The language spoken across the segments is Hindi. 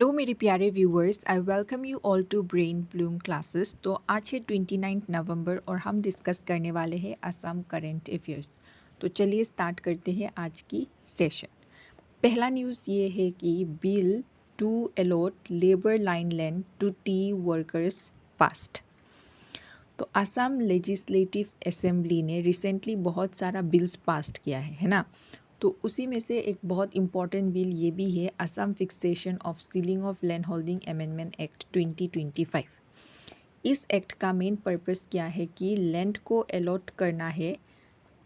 हेलो मेरे प्यारे viewers, I welcome you all to brain bloom classes. तो आज है 29 नवंबर और हम डिस्कस करने वाले हैं असम करंट अफेयर्स। तो चलिए स्टार्ट करते हैं आज की सेशन। पहला न्यूज़ ये है कि bill to allot labour line land to tea workers passed. तो असम लेजिस्लेटिव असेंबली ने रिसेंटली बहुत सारा बिल्स पास्ट किया है ना। तो उसी में से एक बहुत इंपॉर्टेंट बिल ये भी है, Assam fixation of ceiling of land holding amendment act 2025। इस एक्ट का मेन पर्पस क्या है कि लैंड को अलॉट करना है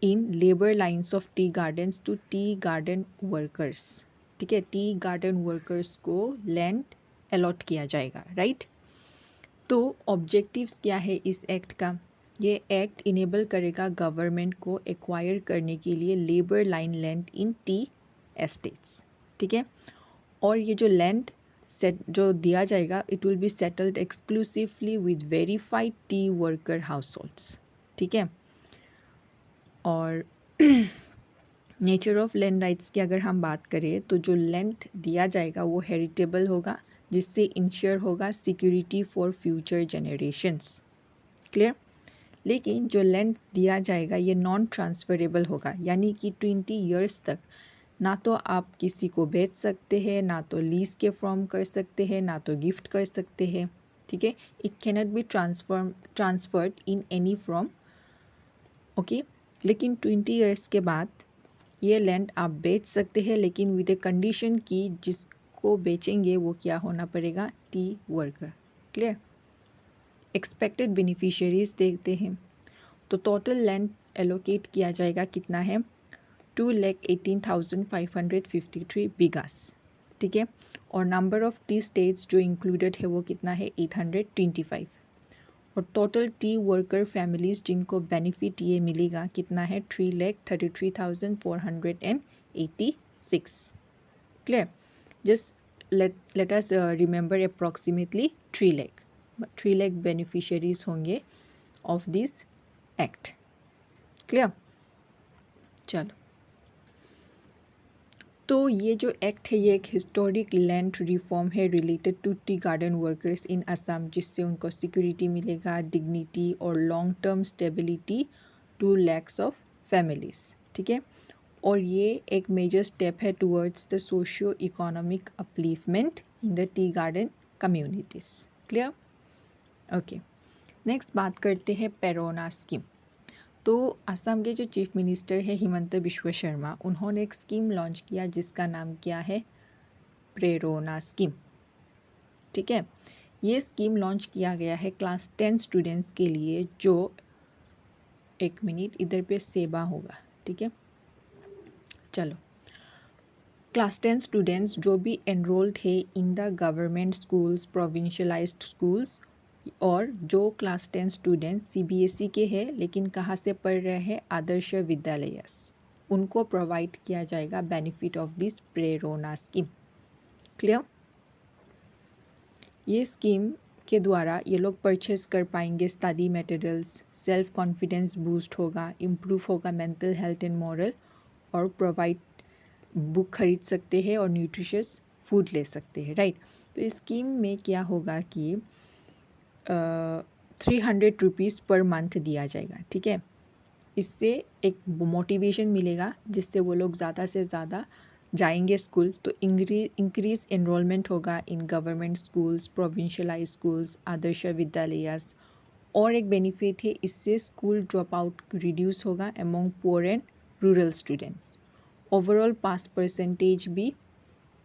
in labour lines of tea gardens to tea garden workers. ठीक है, टी गार्डन वर्कर्स को लैंड अलॉट किया जाएगा, राइट। तो ऑब्जेक्टिव्स क्या है इस एक्ट का? ये एक्ट इनेबल करेगा गवर्नमेंट को एक्वायर करने के लिए labour line land in T estates. ठीक है, और ये जो लैंड सेट जो दिया जाएगा, it will be settled exclusively with verified T worker house holds. ठीक है, और नेचर ऑफ लैंड राइट्स की अगर हम बात करें तो जो लैंड दिया जाएगा वो हेरिटेबल होगा, जिससे इंश्योर होगा security for future generations. Clear. लेकिन जो लैंड दिया जाएगा ये नॉन ट्रांसफरेबल होगा, यानी कि 20 ईयर्स तक ना तो आप किसी को बेच सकते हैं, ना तो लीज के फॉर्म कर सकते हैं, ना तो गिफ्ट कर सकते हैं। ठीक है, it cannot be transferred in any form. Okay, लेकिन 20 ईयर्स के बाद ये लैंड आप बेच सकते हैं, लेकिन विद ए कंडीशन कि जिसको बेचेंगे वो क्या होना पड़ेगा, T worker. Clear. Expected beneficiaries देखते हैं। तो टोटल लैंड एलोकेट किया जाएगा कितना है, 2,18,553 बिगास। ठीक है, और नंबर ऑफ टी स्टेट्स जो इंक्लूडेड है वो कितना है, 825। और टोटल टी वर्कर फैमिलीज जिनको बेनिफिट ये मिलेगा कितना है, 3,33,486। Clear. Just let us remember approximately 3 lakh beneficiaries होंगे of this act। क्लियर। चलो, तो ये जो एक्ट है ये एक हिस्टोरिक लैंड रिफॉर्म है related to tea garden workers in Assam, जिससे उनको सिक्योरिटी मिलेगा, डिग्निटी और long term stability to lakhs of families. ठीक है, और ये एक मेजर स्टेप है towards the socio economic upliftment in the tea garden communities. Clear. Okay, next बात करते हैं पेरोना स्कीम। तो असम के जो चीफ मिनिस्टर है हिमंत बिश्व शर्मा, उन्होंने एक स्कीम लॉन्च किया जिसका नाम क्या है, प्रेरोना स्कीम। ठीक है, ये स्कीम लॉन्च किया गया है क्लास 10 स्टूडेंट्स के लिए, जो एक मिनट इधर पे सेवा होगा। ठीक है, चलो, क्लास 10 स्टूडेंट्स जो भी एनरोल्ड है in the government schools, provincialised schools, और जो क्लास 10 स्टूडेंट्स सीबीएसई के हैं लेकिन कहाँ से पढ़ रहे हैं, आदर्श विद्यालय, उनको प्रोवाइड किया जाएगा benefit of this Prerona scheme. Clear. ये स्कीम के द्वारा ये लोग परचेज कर पाएंगे study materials, self confidence boost होगा, इम्प्रूव होगा मेंटल हेल्थ एंड मॉरल, और प्रोवाइड बुक खरीद सकते हैं और न्यूट्रिशियस फूड ले सकते हैं, राइट। तो इस स्कीम में क्या होगा कि 300 रुपीज़ पर मंथ दिया जाएगा। ठीक है, इससे एक मोटिवेशन मिलेगा जिससे वो लोग ज़्यादा से ज़्यादा जाएंगे स्कूल। तो इंक्रीज एनरोलमेंट होगा in government schools, प्रोविंशियलाइज schools, Adarsh Vidyalaya. और एक बेनिफिट है, इससे स्कूल ड्रॉप आउट रिड्यूस होगा among poor and rural students. Overall pass percentage भी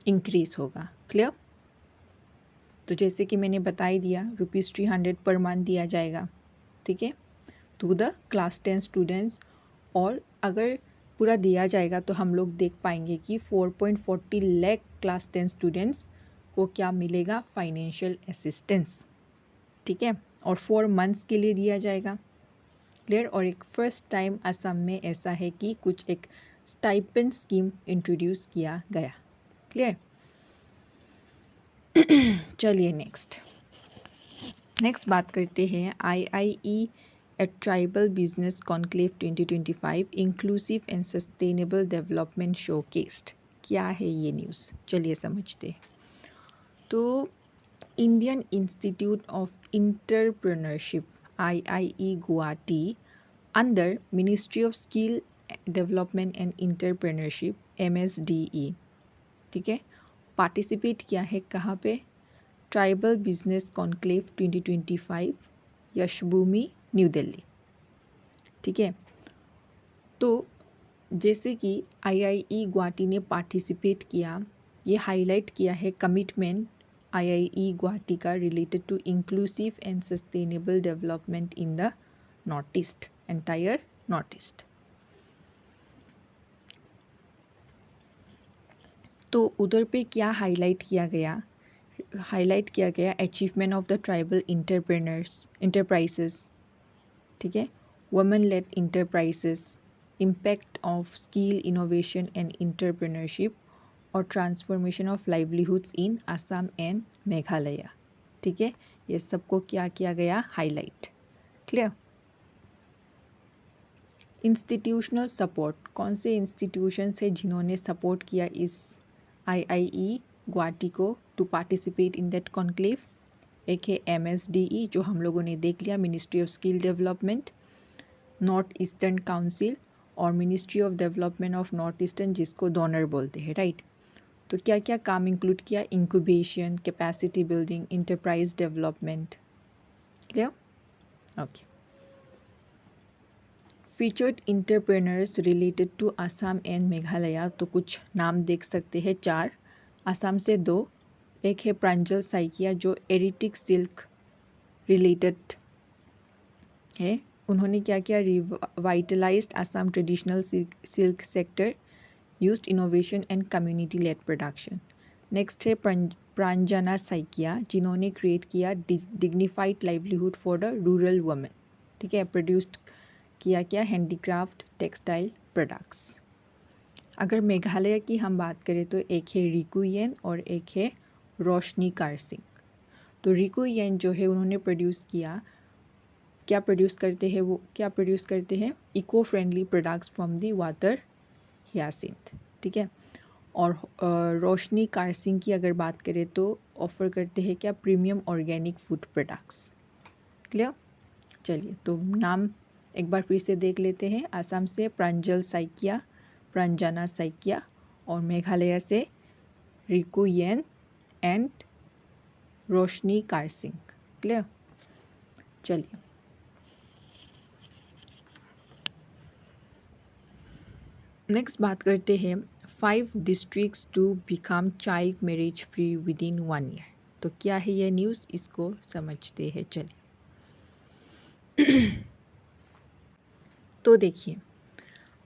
इंक्रीज होगा। क्लियर। तो जैसे कि मैंने बता ही दिया, ₹300 पर मंथ दिया जाएगा। ठीक है, टू द क्लास 10 स्टूडेंट्स। और अगर पूरा दिया जाएगा तो हम लोग देख पाएंगे कि 4.40 लाख क्लास 10 स्टूडेंट्स को क्या मिलेगा, फाइनेंशियल असिस्टेंस। ठीक है, और 4 मंथ्स के लिए दिया जाएगा। क्लियर। और एक फर्स्ट टाइम असम में ऐसा है कि कुछ एक स्टाइपेंड स्कीम इंट्रोड्यूस किया गया। क्लियर। चलिए नेक्स्ट बात करते हैं IIE a tribal business conclave 2025 inclusive and sustainable development showcased. क्या है ये न्यूज़, चलिए समझते हैं। तो Indian institute of entrepreneurship IIE Guwahati under ministry of skill development and entrepreneurship MSDE, ठीक है, पार्टिसिपेट किया है कहाँ पे? Tribal business conclave 2025 Yashobhoomi new Delhi, ठीक है। तो जैसे कि IIE गुवाहाटी ने पार्टिसिपेट किया, ये हाईलाइट किया है कमिटमेंट IIE गुवाहाटी का related to inclusive and sustainable development in the north east, entire north east. तो उधर पे क्या हाईलाइट किया गया? हाईलाइट किया गया achievement of the tribal enterprises, ठीक है, women led enterprises, impact of skill innovation and entrepreneurship और transformation of livelihoods in Assam and Meghalaya, ठीक है। ये सबको क्या किया गया? हाईलाइट। क्लियर? इंस्टीट्यूशनल सपोर्ट, कौन से इंस्टीट्यूशन है जिन्होंने सपोर्ट किया इस IIE गुवाहाटी को to participate in that conclave? एक है MSDE जो हम लोगों ने देख लिया, ministry of skill development, North Eastern Council और ministry of development of North Eastern जिसको डोनर बोलते हैं, राइट। तो क्या क्या काम इंक्लूड किया? Incubation, capacity building, enterprise development. Clear? Okay. Featured entrepreneurs related to Assam and Meghalaya, तो कुछ नाम देख सकते हैं, 4। असम से 2, एक है प्रांजल साइकिया जो एरिटिक सिल्क रिलेटेड है, उन्होंने क्या किया? Revitalised Assam traditional silk sector, used innovation and community led production. Next है प्रांजना साइकिया जिन्होंने क्रिएट किया dignified livelihood for the rural women, ठीक है, प्रोड्यूस्ड किया क्या? Handicraft textile products. अगर मेघालय की हम बात करें तो एक है रिकुयेन और एक है रोशनी कारसिंग। तो रिकुयेन जो है उन्होंने प्रोड्यूस किया, क्या प्रोड्यूस करते हैं? वो क्या प्रोड्यूस करते हैं? Eco friendly products from the water hyacinth, ठीक है। और रोशनी कारसिंग की अगर बात करें तो ऑफर करते हैं क्या? Premium organic food products. Clear? चलिए, तो नाम एक बार फिर से देख लेते हैं। असम से प्रांजल साइकिया, प्रांजना साइकिया, और मेघालय से रिकुयेन एंड रोशनी कारसिंग। क्लियर? चलिए, नेक्स्ट बात करते हैं 5 districts to become child marriage free within 1 year. तो क्या है ये न्यूज़, इसको समझते हैं। चलिए, तो देखिए,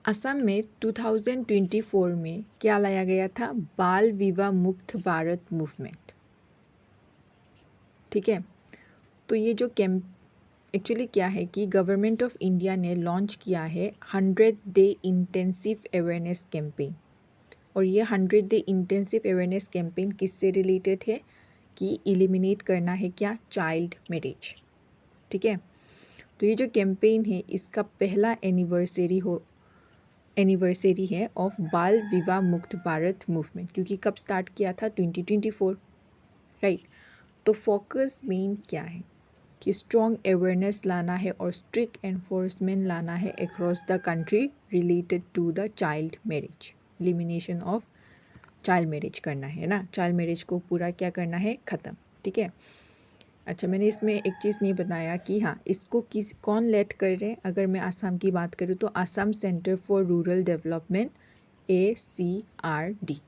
असम में 2024 में क्या लाया गया था? बाल विवाह मुक्त भारत मूवमेंट, ठीक है। तो ये जो कैंप एक्चुअली क्या है कि गवर्नमेंट ऑफ इंडिया ने लॉन्च किया है 100 डे इंटेंसिव अवेयरनेस कैंपेन। और ये 100 डे इंटेंसिव अवेयरनेस कैंपेन किससे रिलेटेड है? कि एलिमिनेट करना है क्या? चाइल्ड मैरिज, ठीक है। तो ये जो कैंपेन है इसका पहला एनिवर्सरी है ऑफ बाल विवाह मुक्त भारत मूवमेंट, क्योंकि कब स्टार्ट किया था? 2024, राइट। तो फोकस मेन क्या है? कि स्ट्रॉन्ग अवेयरनेस लाना है और स्ट्रिक्ट एनफोर्समेंट लाना है across the country related to the child marriage, elimination of child marriage करना है ना, चाइल्ड मैरिज को पूरा क्या करना है? ख़त्म, ठीक है। अच्छा, मैंने इसमें एक चीज़ नहीं बताया कि हाँ, इसको कौन लेड कर रहे हैं। अगर मैं आसाम की बात करूँ तो Assam centre for rural development, ACRD।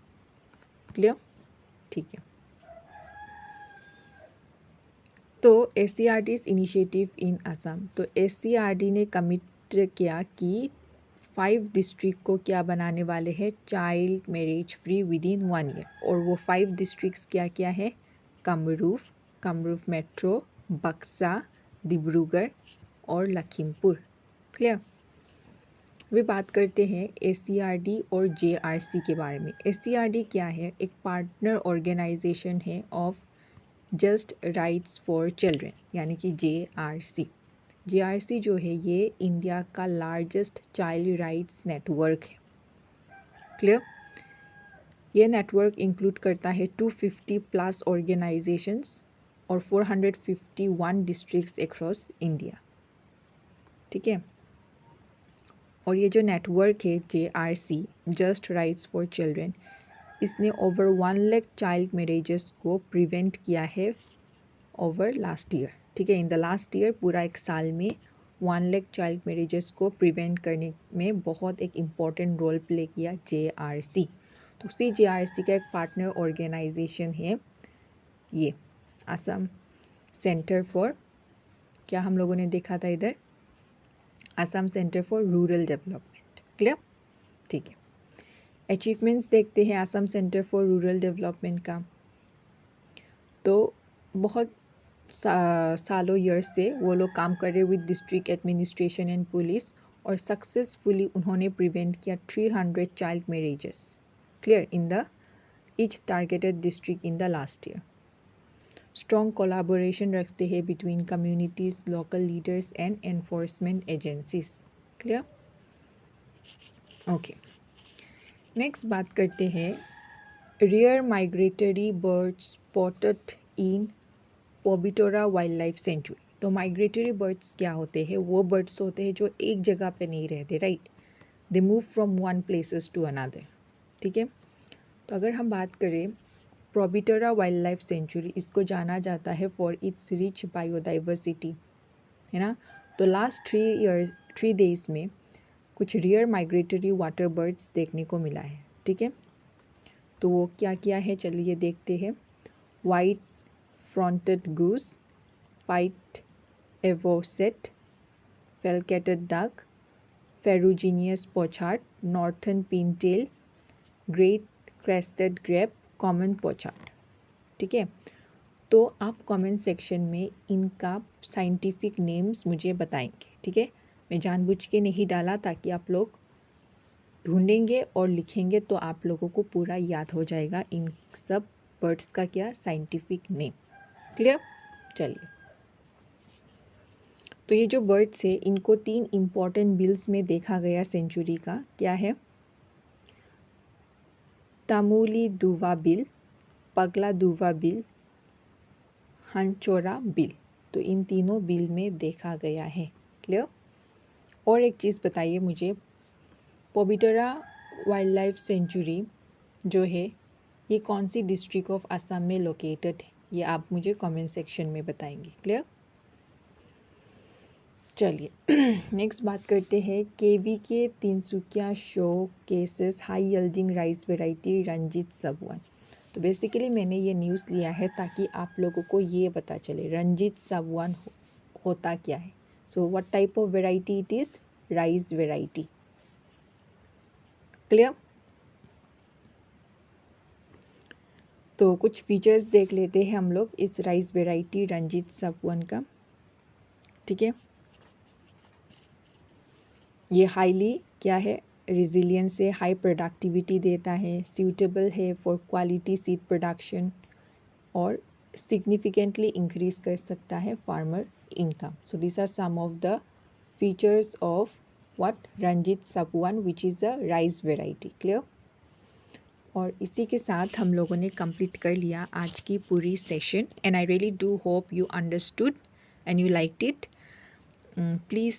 Clear? ठीक है। तो ACRD इनिशिएटिव इन असम, तो ACRD ने कमिट किया कि 5 डिस्ट्रिक्ट को क्या बनाने वाले हैं? Child marriage free within 1 year. और वो 5 डिस्ट्रिक्ट्स क्या क्या है? कामरूप मेट्रो, बक्सा, डिब्रूगढ़ और लखीमपुर। क्लियर? वे बात करते हैं ACRD और JRC के बारे में। ACRD क्या है? एक पार्टनर ऑर्गेनाइजेशन है of just rights for children, यानी कि JRC। JRC जो है ये इंडिया का लार्जेस्ट चाइल्ड राइट्स नेटवर्क है। क्लियर? ये नेटवर्क इंक्लूड करता है 250 प्लस ऑर्गेनाइजेशंस और 451 डिस्ट्रिक्ट्स अक्रॉस इंडिया। ठीक है, और ये जो नेटवर्क है JRC, just rights for children, इसने ओवर 1 लाख चाइल्ड मैरिजेस को प्रिवेंट किया है ओवर लास्ट ईयर। ठीक है, इन द लास्ट ईयर पूरा एक साल में 1 लाख चाइल्ड मैरिजेस को प्रिवेंट करने में बहुत एक इम्पॉर्टेंट रोल प्ले किया JRC। तो उसी JRC का एक पार्टनर ऑर्गेनाइजेशन है ये असम सेंटर फॉर, क्या हम लोगों ने देखा था इधर, Assam centre for rural development. Clear? ठीक है, अचीवमेंट्स देखते हैं Assam centre for rural development का। तो बहुत सालों ईयर्स से वो लोग काम कर रहे with district administration and police, और सक्सेसफुली उन्होंने प्रिवेंट किया 300 child marriages, clear, in the each targeted district in the last year. Strong collaboration रखते हैं between communities, local leaders and enforcement agencies. Clear? Okay, next बात करते हैं rare migratory birds spotted in Pobitora wildlife sanctuary. तो माइग्रेटरी बर्ड्स क्या होते हैं? वो बर्ड्स होते हैं जो एक जगह पे नहीं रहते, right, they move from one places to another. ठीक है, तो अगर हम बात करें पोबिटोरा वाइल्ड लाइफ सेंचुरी, इसको जाना जाता है फॉर इट्स रिच बायोडाइवर्सिटी, है ना। तो लास्ट 3 डेज में कुछ रेयर माइग्रेटरी वाटर बर्ड्स देखने को मिला है। ठीक है, तो वो क्या क्या है चलिए देखते हैं। White fronted goose, white avocet, falcated duck, ferruginous pochard, northern pintail, great crested grebe, common pochard. ठीक है, तो आप कमेंट सेक्शन में इनका साइंटिफिक नेम्स मुझे बताएंगे। ठीक है, मैं जानबूझ के नहीं डाला ताकि आप लोग ढूंढेंगे और लिखेंगे तो आप लोगों को पूरा याद हो जाएगा इन सब बर्ड्स का क्या साइंटिफिक नेम। क्लियर? चलिए, तो ये जो बर्ड्स है इनको 3 इम्पॉर्टेंट बिल्स में देखा गया सेंचुरी का। क्या है? तमूली दुवा बिल, पगला दुवा बिल, हंचोरा बिल। तो इन तीनों बिल में देखा गया है। क्लियर? और एक चीज़ बताइए मुझे, पोबिटोरा वाइल्ड लाइफ सेंचुरी जो है ये कौन सी डिस्ट्रिक्ट ऑफ असम में लोकेटेड है? ये आप मुझे कमेंट सेक्शन में बताएंगे। क्लियर? चलिए नेक्स्ट बात करते हैं KV K Tinsukia showcases high yielding rice variety Ranjit sub one. तो बेसिकली मैंने ये न्यूज़ लिया है ताकि आप लोगों को ये पता चले रंजीत सबवन होता क्या है। So what type of variety it is? Rice variety. Clear? तो कुछ फीचर्स देख लेते हैं हम लोग इस राइस वेराइटी रंजीत सबवन का। ठीक है, ये हाईली क्या है, रिजिलियंस है, हाई प्रोडक्टिविटी देता है, सूटेबल है फॉर क्वालिटी सीड प्रोडक्शन, और सिग्निफिकेंटली इंक्रीज कर सकता है farmer income. So this are some of the features of what Ranjit sub one which is a rice variety. Clear? और इसी के साथ हम लोगों ने कंप्लीट कर लिया आज की पूरी session, and I really do hope you understood and you liked it. Please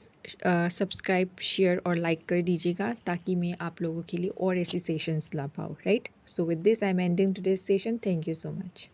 subscribe, share और लाइक कर दीजिएगा ताकि मैं आप लोगों के लिए और ऐसी सेशंस ला पाऊँ, right. So with this I am ending today's session. Thank you so much.